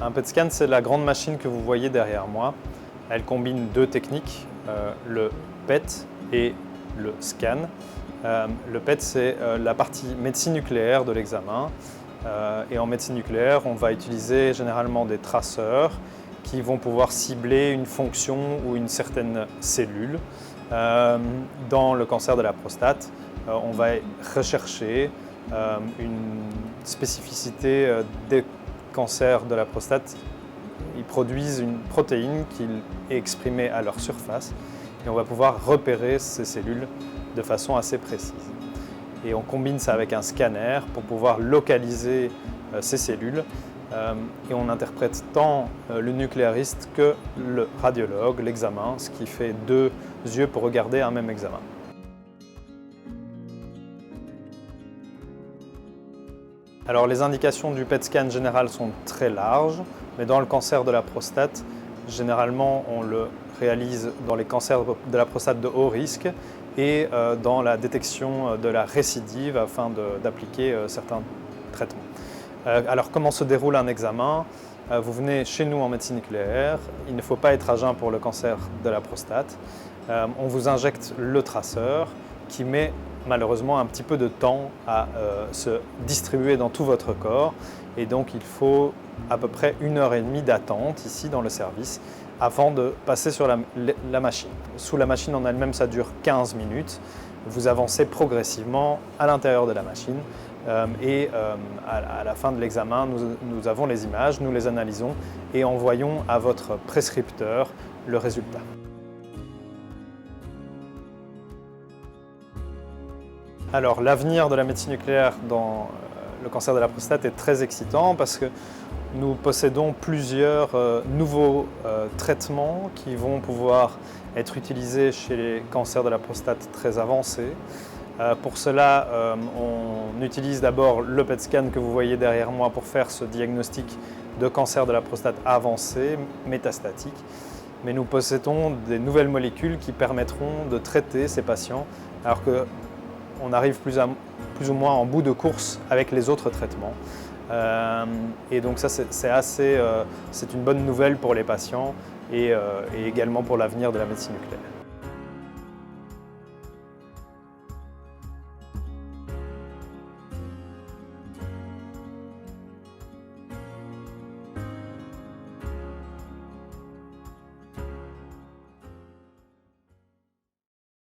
Un PET scan, c'est la grande machine que vous voyez derrière moi. Elle combine deux techniques, le PET et le scan. Le PET, c'est la partie médecine nucléaire de l'examen. Et en médecine nucléaire, on va utiliser généralement des traceurs qui vont pouvoir cibler une fonction ou une certaine cellule. Dans le cancer de la prostate, on va rechercher une spécificité des cancers de la prostate. Ils produisent une protéine qui est exprimée à leur surface et on va pouvoir repérer ces cellules de façon assez précise. Et on combine ça avec un scanner pour pouvoir localiser ces cellules et on interprète tant le nucléariste que le radiologue, l'examen, ce qui fait deux yeux pour regarder un même examen. Alors les indications du PET scan général sont très larges, mais dans le cancer de la prostate, généralement on le réalise dans les cancers de la prostate de haut risque et dans la détection de la récidive afin d'appliquer certains traitements. Alors comment se déroule un examen? Vous venez chez nous en médecine nucléaire, il ne faut pas être à jeun pour le cancer de la prostate. On vous injecte le traceur qui met malheureusement un petit peu de temps à se distribuer dans tout votre corps et donc il faut à peu près 1h30 d'attente ici dans le service avant de passer sur la machine. Sous la machine en elle-même, ça dure 15 minutes. Vous avancez progressivement à l'intérieur de la machine et à la fin de l'examen, nous avons les images, nous les analysons et envoyons à votre prescripteur le résultat. Alors l'avenir de la médecine nucléaire dans le cancer de la prostate est très excitant parce que nous possédons plusieurs nouveaux traitements qui vont pouvoir être utilisés chez les cancers de la prostate très avancés. Pour cela, on utilise d'abord le PET scan que vous voyez derrière moi pour faire ce diagnostic de cancer de la prostate avancé, métastatique. Mais nous possédons des nouvelles molécules qui permettront de traiter ces patients alors qu'on arrive plus ou moins en bout de course avec les autres traitements. Et donc ça, c'est une bonne nouvelle pour les patients et également pour l'avenir de la médecine nucléaire.